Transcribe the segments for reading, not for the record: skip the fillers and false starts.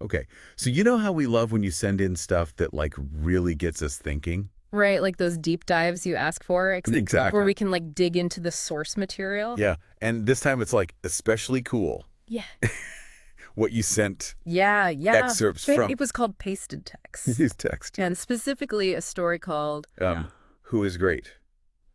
Okay. So you know how we love when you send in stuff that like really gets us thinking? Right, like those deep dives you ask for, where Exactly. we can like dig into the source material. Yeah. And this time it's like especially cool Yeah. what you sent Yeah, yeah. excerpts from It was called Pasted Text. his text. And specifically a story called Who is great.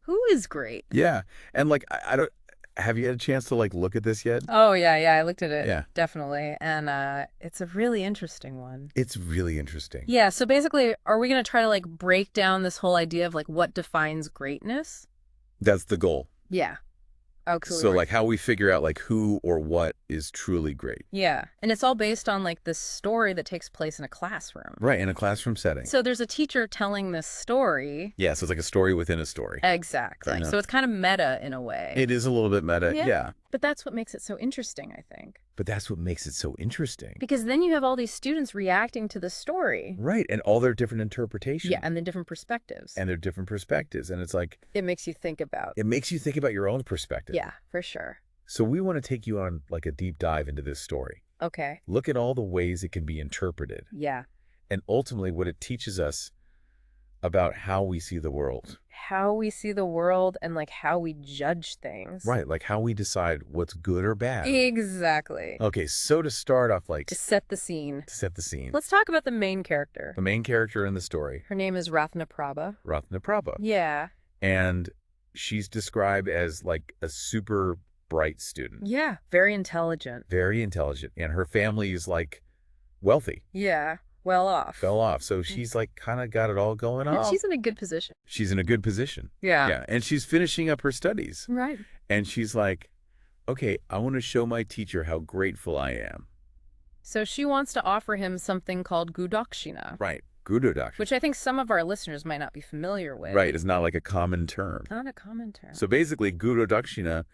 Who is Great? Yeah. And like I don't have you had a chance to like look at this yet? Oh, yeah, yeah. I looked at it, Yeah. definitely. And it's a really interesting one. It's really interesting. Yeah, so basically, are we going to try to like break down this whole idea of like what defines greatness? That's the goal. Yeah. So Absolutely. like how we figure out like who or what is truly great. Yeah. And it's all based on like this story that takes place in a classroom. Right, in a classroom setting. So there's a teacher telling this story. Yeah, so it's like a story within a story. Exactly. So it's kind of meta in a way. It is a little bit meta, yeah. But that's what makes it so interesting, I think. But that's what makes it so interesting. Because then you have all these students reacting to the story. Right, and all their different interpretations. Yeah, and the different perspectives. And their different perspectives. And it's like... It makes you think about... It makes you think about your own perspective. Yeah, for sure. So we want to take you on like a deep dive into this story. Okay. Look at all the ways it can be interpreted. Yeah. And ultimately what it teaches us about how we see the world. How we see the world and like how we judge things. Right, like how we decide what's good or bad. Exactly. Okay, so to start off like... To set the scene. To set the scene. Let's talk about the main character. The main character in the story. Her name is Rathnaprabha. Rathnaprabha. Yeah. And she's described as like a super bright student. Yeah, very intelligent. Very intelligent. And her family is like wealthy. Yeah, well off. Fell off. So she's like kind of got it all going on. She's in a good position. She's in a good position. Yeah. Yeah. And she's finishing up her studies. Right. And she's like, okay, I want to show my teacher how grateful I am. So she wants to offer him something called gudakshina. Right. Gudakshina. Which I think some of our listeners might not be familiar with. Right. It's not like a common term. Not a common term. So basically, gudakshina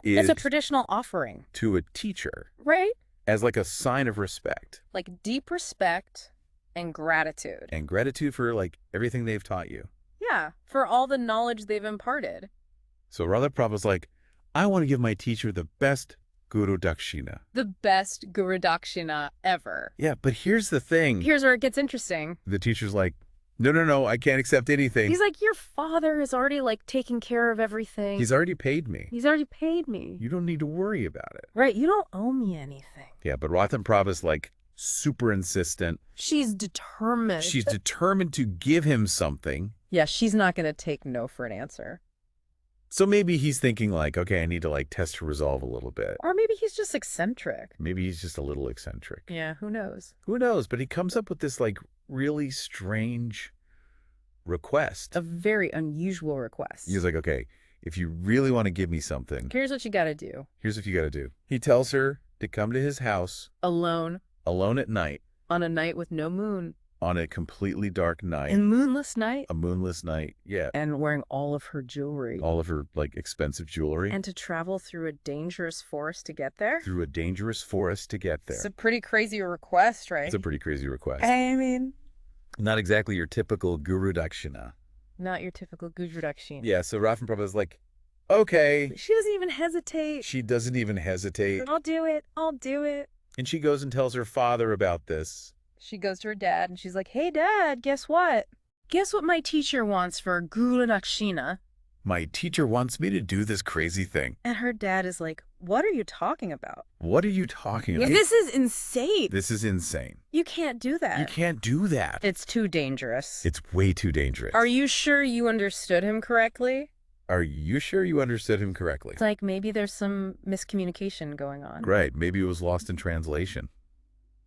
is a traditional offering. To a teacher. Right. As like a sign of respect. Like deep respect and gratitude. And gratitude for like everything they've taught you. Yeah. For all the knowledge they've imparted. So Rathnaprabha's like, I want to give my teacher the best Guru Dakshina. The best Guru Dakshina ever. Yeah, but here's the thing. Here's where it gets interesting. The teacher's like, no, I can't accept anything. He's like, your father is already like taking care of everything. He's already paid me. He's already paid me. You don't need to worry about it. Right, you don't owe me anything. Yeah, but Rathnaprabha's like super insistent. She's determined. She's determined to give him something. Yeah, she's not going to take no for an answer. So maybe he's thinking like, okay, I need to like test her resolve a little bit. Or maybe he's just eccentric. Maybe he's just a little eccentric. Yeah, who knows? Who knows? But he comes up with this like really strange request. A very unusual request. He's like, okay, if you really want to give me something, here's what you got to do. Here's what you got to do. He tells her to come to his house. Alone. Alone at night. On a night with no moon. On a completely dark night. A moonless night. A moonless night, yeah. And wearing all of her jewelry. All of her, like, expensive jewelry. And to travel through a dangerous forest to get there? Through a dangerous forest to get there. It's a pretty crazy request, right? It's a pretty crazy request. I mean... Not exactly your typical Guru Dakshina. Not your typical Guru Dakshina. Yeah, so Rathnaprabha is like, okay. She doesn't even hesitate. She doesn't even hesitate. I'll do it. I'll do it. And she goes and tells her father about this. She goes to her dad and she's like, hey, Dad, guess what? Guess what my teacher wants for Guru Dakshina? My teacher wants me to do this crazy thing. And her dad is like, what are you talking about? What are you talking about? This is insane. This is insane. You can't do that. You can't do that. It's too dangerous. It's way too dangerous. Are you sure you understood him correctly? Are you sure you understood him correctly? It's like maybe there's some miscommunication going on. Right. Maybe it was lost in translation.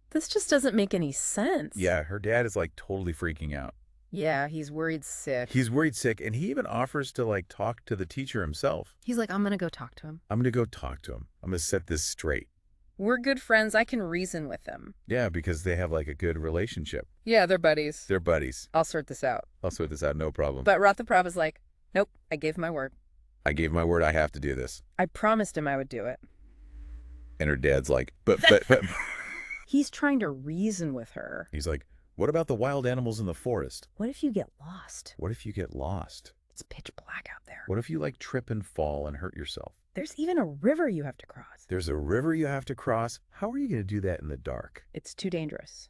This just doesn't make any sense. Yeah, her dad is like totally freaking out. Yeah, he's worried sick. He's worried sick, and he even offers to like talk to the teacher himself. He's like, I'm going to go talk to him. I'm going to go talk to him. I'm going to set this straight. We're good friends. I can reason with him. Yeah, because they have like a good relationship. Yeah, they're buddies. They're buddies. I'll sort this out. I'll sort this out, no problem. But Rathnaprabha's like, nope, I gave my word. I gave my word I have to do this. I promised him I would do it. And her dad's like, but. He's trying to reason with her. He's like, what about the wild animals in the forest? What if you get lost? What if you get lost? It's pitch black out there. What if you like trip and fall and hurt yourself? There's even a river you have to cross. There's a river you have to cross. How are you going to do that in the dark? It's too dangerous.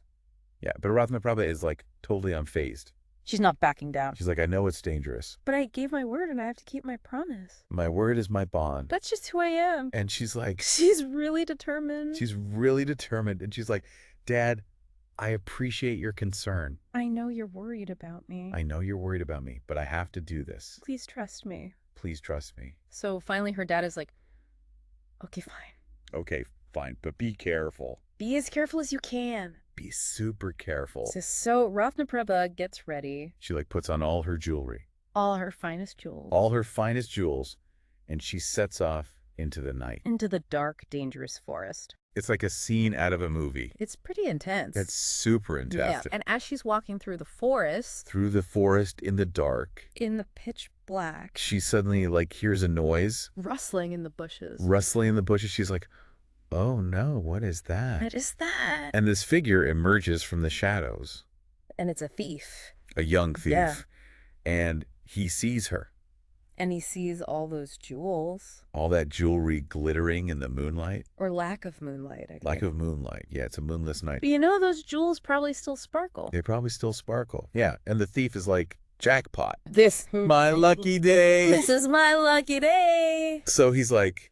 Yeah, but Rathnaprabha is like totally unfazed. She's not backing down. She's like, I know it's dangerous. But I gave my word and I have to keep my promise. My word is my bond. That's just who I am. And she's like... She's really determined. She's really determined. And she's like, Dad, I appreciate your concern. I know you're worried about me. I know you're worried about me, but I have to do this. Please trust me. Please trust me. So finally her dad is like, okay, fine. Okay, fine, but be careful. Be as careful as you can. Be super careful. So Rathnaprabha gets ready. She like puts on all her jewelry. All her finest jewels. All her finest jewels. And she sets off into the night. Into the dark, dangerous forest. It's like a scene out of a movie. It's pretty intense. It's super intense. Yeah, and as she's walking through the forest... Through the forest in the dark. In the pitch black. She suddenly like hears a noise. Rustling in the bushes. Rustling in the bushes. She's like, oh no, what is that? What is that? And this figure emerges from the shadows. And it's a thief. A young thief. Yeah. And he sees her. And he sees all those jewels. All that jewelry glittering in the moonlight. Or lack of moonlight, I think. Lack of moonlight. Yeah, it's a moonless night. But you know, those jewels probably still sparkle. They probably still sparkle. Yeah, and the thief is like, jackpot. This. My lucky day. This is my lucky day. So he's like,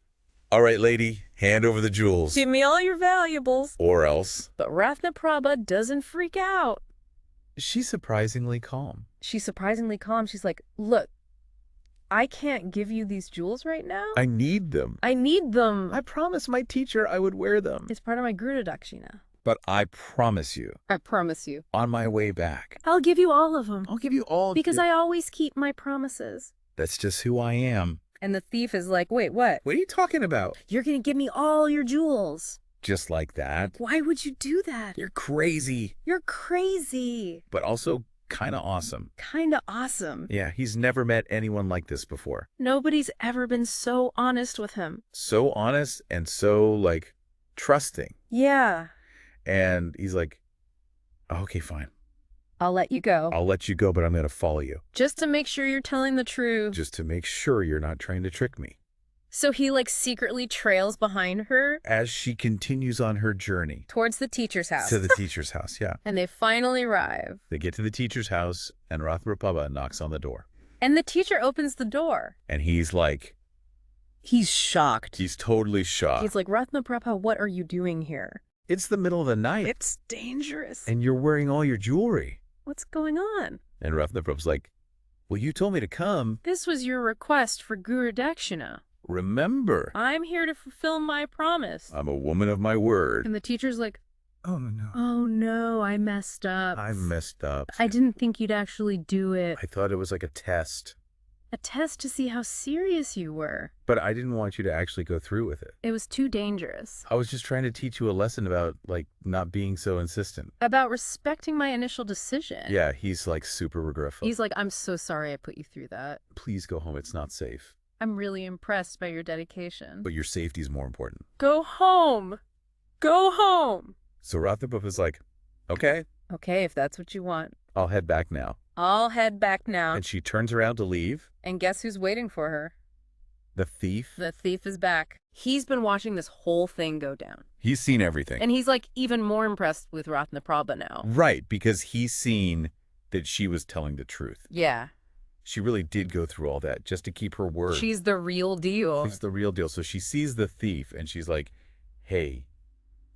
all right, lady, hand over the jewels. Give me all your valuables. Or else. But Rathnaprabha doesn't freak out. She's surprisingly calm. She's surprisingly calm. She's like, look, I can't give you these jewels right now. I need them. I need them. I promised my teacher I would wear them. It's part of my Guru Dakshina. But I promise you. I promise you. On my way back. I'll give you all of them. I'll give you all. Because I always keep my promises. That's just who I am. And the thief is like, wait, what? What are you talking about? You're going to give me all your jewels. Just like that. Why would you do that? You're crazy. You're crazy. But also kind of awesome. Kind of awesome. Yeah, he's never met anyone like this before. Nobody's ever been so honest with him. So honest and so, like, trusting. Yeah. And he's like, okay, fine. I'll let you go. I'll let you go, but I'm going to follow you. Just to make sure you're telling the truth. Just to make sure you're not trying to trick me. So he like secretly trails behind her. As she continues on her journey. Towards the teacher's house. To the teacher's house, yeah. And they finally arrive. They get to the teacher's house and Rathnaprabha knocks on the door. And the teacher opens the door. And he's like... He's shocked. He's totally shocked. He's like, Rathnaprabha, what are you doing here? It's the middle of the night. It's dangerous. And you're wearing all your jewelry. What's going on? And Rathnaprabha's like, well, you told me to come. This was your request for Guru Dakshina. Remember. I'm here to fulfill my promise. I'm a woman of my word. And the teacher's like, oh, no. Oh, no, I messed up. I messed up. I didn't think you'd actually do it. I thought it was like a test. A test to see how serious you were. But I didn't want you to actually go through with it. It was too dangerous. I was just trying to teach you a lesson about, like, not being so insistent. About respecting my initial decision. Yeah, he's, like, super regretful. He's like, I'm so sorry I put you through that. Please go home. It's not safe. I'm really impressed by your dedication. But your safety is more important. Go home. Go home. So Rathnaprabha's like, okay. Okay, if that's what you want. I'll head back now. I'll head back now. And she turns around to leave. And guess who's waiting for her? The thief. The thief is back. He's been watching this whole thing go down. He's seen everything. And he's like even more impressed with Rathnaprabha now. Right, because he's seen that she was telling the truth. Yeah. She really did go through all that just to keep her word. She's the real deal. She's the real deal. So she sees the thief and she's like, hey,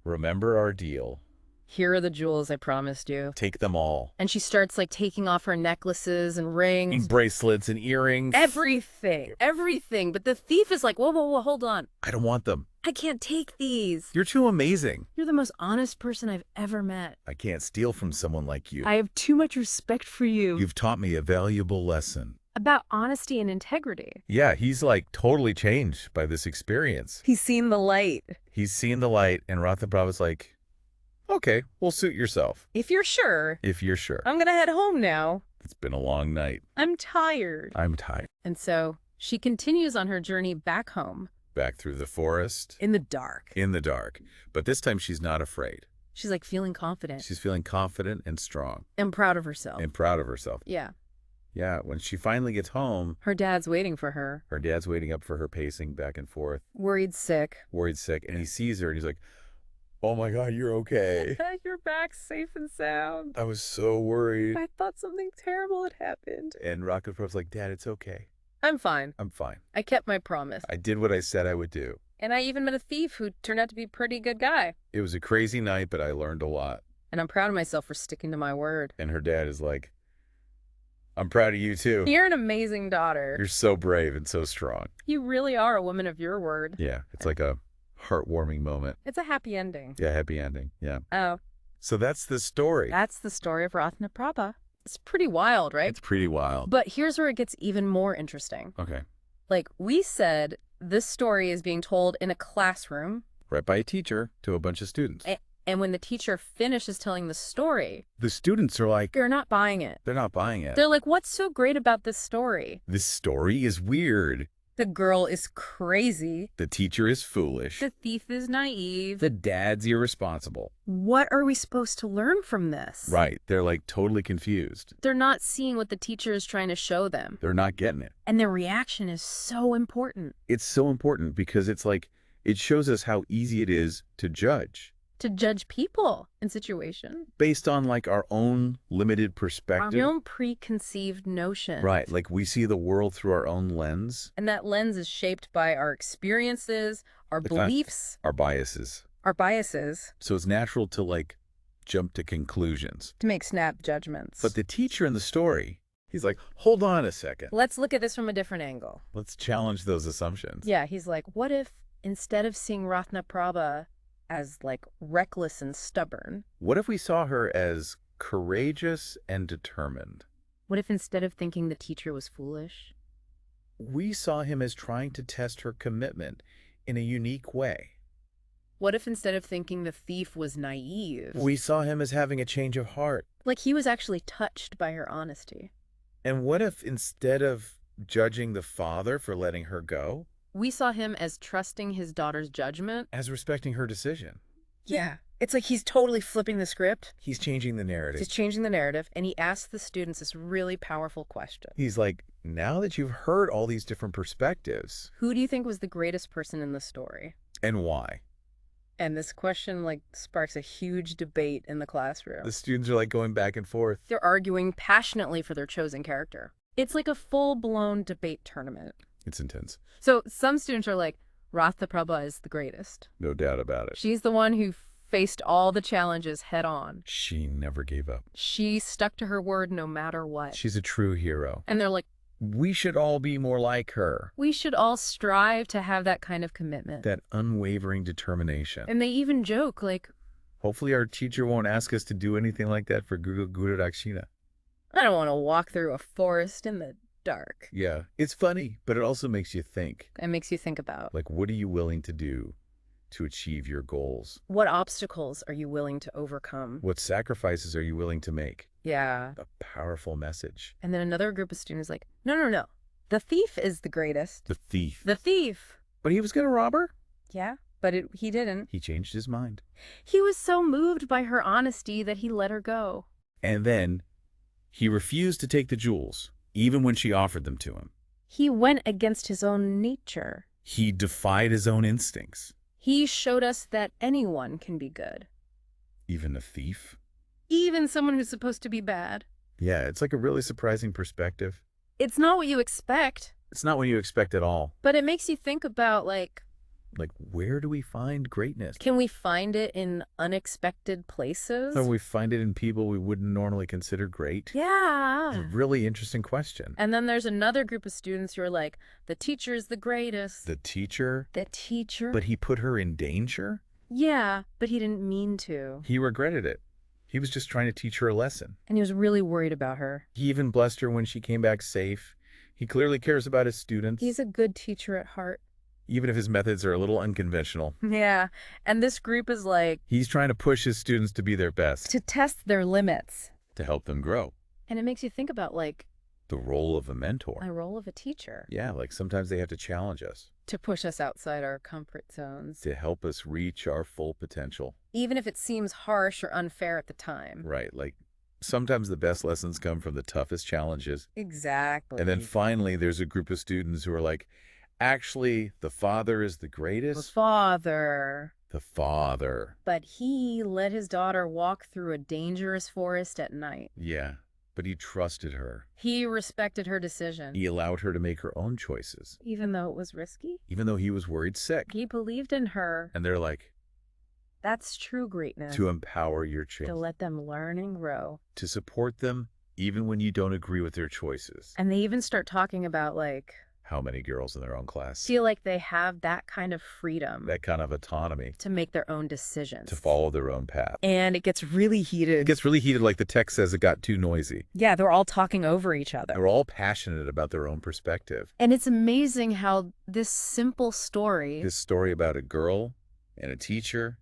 remember our deal. Here are the jewels I promised you. Take them all. And she starts like taking off her necklaces and rings. And bracelets and earrings. Everything. Everything. But the thief is like, whoa, whoa, whoa, hold on. I don't want them. I can't take these. You're too amazing. You're the most honest person I've ever met. I can't steal from someone like you. I have too much respect for you. You've taught me a valuable lesson. About honesty and integrity. Yeah, he's like totally changed by this experience. He's seen the light. He's seen the light, and Rathnaprabha's like, okay, well, suit yourself. If you're sure. If you're sure. I'm gonna head home now. It's been a long night. I'm tired. I'm tired. And so she continues on her journey back home. Back through the forest. In the dark. In the dark. But this time she's not afraid. She's like feeling confident. She's feeling confident and strong. And proud of herself. And proud of herself. Yeah. Yeah, when she finally gets home, Her dad's waiting for her. her dad's waiting up for her, pacing back and forth, Worried sick. worried sick, and he sees her and he's like, "Oh my God, you're okay." Your back's safe and sound. I was so worried. I thought something terrible had happened. And Rathnaprabha's like, "Dad, it's okay. I'm fine. I'm fine. I kept my promise. I did what I said I would do." And I even met a thief who turned out to be a pretty good guy. It was a crazy night, but I learned a lot. And I'm proud of myself for sticking to my word. And her dad is like, "I'm proud of you too. You're an amazing daughter. You're so brave and so strong." You really are a woman of your word. Yeah, it's like a heartwarming moment. It's a happy ending. Yeah, happy ending. Yeah. Oh, So that's the story. that's the story of Rathnaprabha. It's pretty wild, right? It's pretty wild. But here's where it gets even more interesting. Okay. Like we said, this story is being told in a classroom. Right by a teacher to a bunch of students. And when the teacher finishes telling the story, The students are like, they're not buying it. they're not buying it. They're like, what's so great about this story? This story is weird. The girl is crazy. The teacher is foolish. The thief is naive. The dad's irresponsible. What are we supposed to learn from this? Right. They're like totally confused. They're not seeing what the teacher is trying to show them. They're not getting it. And their reaction is so important. It's so important because it's like, it shows us how easy it is to judge To judge people and situations. based on like our own limited Our perspective. own preconceived notion. Right. Like we see the world through our own lens, And that lens is shaped by our experiences, our It's not- beliefs, our biases. our biases, So it's natural to like jump to conclusions. to make snap judgments. But the teacher in the story, he's like, hold on a second. Let's look at this from a different angle. Let's challenge those assumptions. Yeah, he's like, what if instead of seeing Rathnaprabha as like reckless and stubborn, What if we saw her as courageous and determined? what if instead of thinking the teacher was foolish, We saw him as trying to test her commitment in a unique way. what if instead of thinking the thief was naive, We saw him as having a change of heart. like he was actually touched by her honesty? And what if instead of judging the father for letting her go, We saw him as trusting his daughter's judgment. as respecting her decision? Yeah. It's like he's totally flipping the script. He's changing the narrative. He's changing the narrative, and he asks the students this really powerful question. He's like, now that you've heard all these different perspectives, Who do you think was the greatest person in the story? and why? And this question, like, sparks a huge debate in the classroom. The students are like going back and forth. They're arguing passionately for their chosen character. It's like a full-blown debate tournament. It's intense. So some students are like, Rathnaprabha is the greatest. No doubt about it. She's the one who faced all the challenges head on. She never gave up. She stuck to her word no matter what. She's a true hero. And they're like, We should all be more like her. we should all strive to have that kind of commitment. That unwavering determination. And they even joke, like, Hopefully our teacher won't ask us to do anything like that for Guru Dakshina. I don't want to walk through a forest in the dark. Yeah, it's funny, but it also makes you think. It makes you think about, Like, what are you willing to do to achieve your goals? what obstacles are you willing to overcome? What sacrifices are you willing to make? Yeah. A powerful message. And then another group of students like, no, no, no. The thief is the greatest. The thief. The thief. But he was going to rob her? Yeah, but he didn't. He changed his mind. He was so moved by her honesty that he let her go. And then he refused to take the jewels, even when she offered them to him. He went against his own nature. He defied his own instincts. He showed us that anyone can be good. Even a thief? Even someone who's supposed to be bad. Yeah, it's like a really surprising perspective. It's not what you expect, It's not what you expect at all. but it makes you think about, like, Where do we find greatness? can we find it in unexpected places? Or we find it in people we wouldn't normally consider great? It's Yeah. a really interesting question. And then there's another group of students who are like, the teacher's the greatest. The teacher? The teacher? But he put her in danger? Yeah, but he didn't mean to. He regretted it. He was just trying to teach her a lesson. And he was really worried about her. He even blessed her when she came back safe. He clearly cares about his students, He's a good teacher at heart. even if his methods are a little unconventional. Yeah. And this group is like, He's trying to push his students to be their best, to test their limits. to help them grow. And it makes you think about, like, The role of a mentor. the role of a teacher. Yeah, like sometimes they have to challenge us To push us outside our comfort zones. to help us reach our full potential. Even if it seems harsh or unfair at the time. Right, like sometimes the best lessons come from the toughest challenges. Exactly. And then finally, there's a group of students who are like, actually, the father is the The greatest. father. The father. But he let his daughter walk through a dangerous forest at night. Yeah, but he trusted her. He respected her decision. He allowed her to make her own choices, Even though it was risky, even though he was worried sick. he believed in her. And they're like, That's true greatness. to empower your To children, let them learn and grow. to support them even when you don't agree with their choices. And they even start talking about, like, How many girls in their own class feel like they have that kind of freedom that kind of autonomy to make their own decisions. to follow their own path. And it gets really heated. It gets really heated, like the text says it got too noisy. Yeah, they're all talking over each other. They're all passionate about their own perspective. And it's amazing how this simple story This story about a girl and a teacher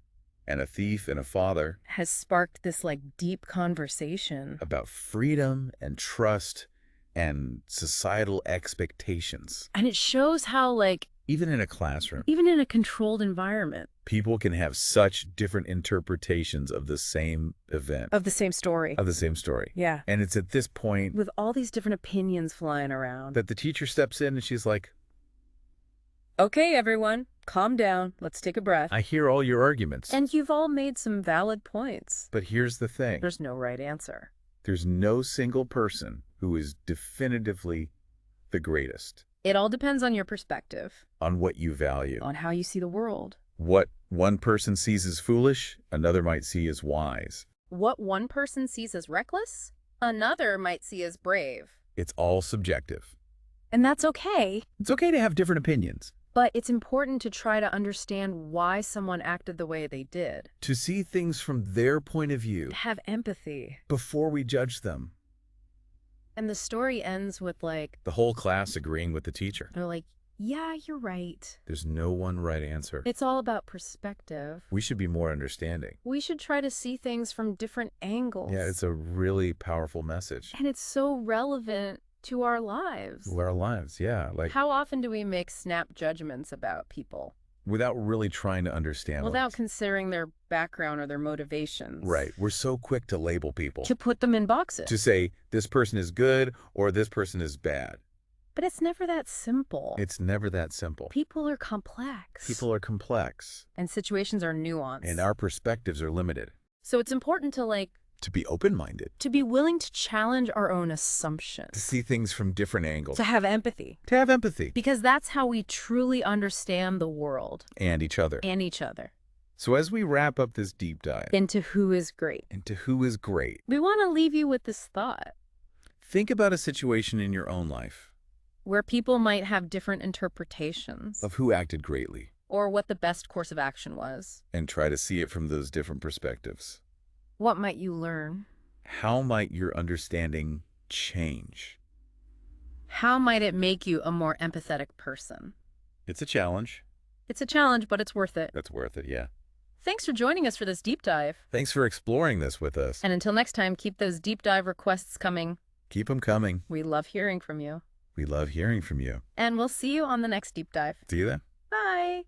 and a thief and a father, has sparked this like deep conversation. about freedom and trust and societal expectations. And it shows how, like, Even in a classroom, even in a controlled environment people can have such different interpretations of the same event, of the same story. of the same story. Yeah. And it's at this point With all these different opinions flying around. that the teacher steps in and she's like, Okay, everyone, calm down. Let's take a breath. I hear all your arguments, And you've all made some valid points. but here's the thing. There's no right answer. There's no single person who is definitively the greatest It all depends on your perspective, on what you value. on how you see the world. What one person sees as foolish, another might see as wise. What one person sees as reckless, another might see as brave. It's all subjective. And that's okay. It's okay to have different opinions, But it's important to try to understand why someone acted the way they did. to see things from their point of view To have empathy. before we judge them. And the story ends with, like, The whole class agreeing with the teacher. they're like, yeah, you're right. There's no one right answer. It's all about perspective. We should be more understanding. We should try to see things from different angles. Yeah, it's a really powerful message And it's so relevant to our lives. to our lives. Yeah, like How often do we make snap judgments about people without really trying to understand without what- considering their background or their motivations? Right. We're so quick to label people, To put them in boxes. to say this person is good or this person is bad. But it's never that simple. It's never that simple. People are complex. People are complex, And situations are nuanced. and our perspectives are limited. So it's important to, like, To be open-minded, to be willing to challenge our own to assumptions. see things from different angles, To have empathy. to have empathy, Because that's how we truly understand the world and each other. and each other. So as we wrap up this deep dive Into who is great. into who is great, We want to leave you with this thought. think about a situation in your own life Where people might have different interpretations of who acted greatly, or what the best course of action was. and try to see it from those different perspectives. What might you learn? How might your understanding change? How might it make you a more empathetic person? It's a challenge. It's a challenge, but it's worth it. That's worth it, yeah. Thanks for joining us for this deep dive. Thanks for exploring this with us. And until next time, keep those deep dive requests coming. Keep them coming. We love hearing from you. We love hearing from you. And we'll see you on the next deep dive. See you then. Bye.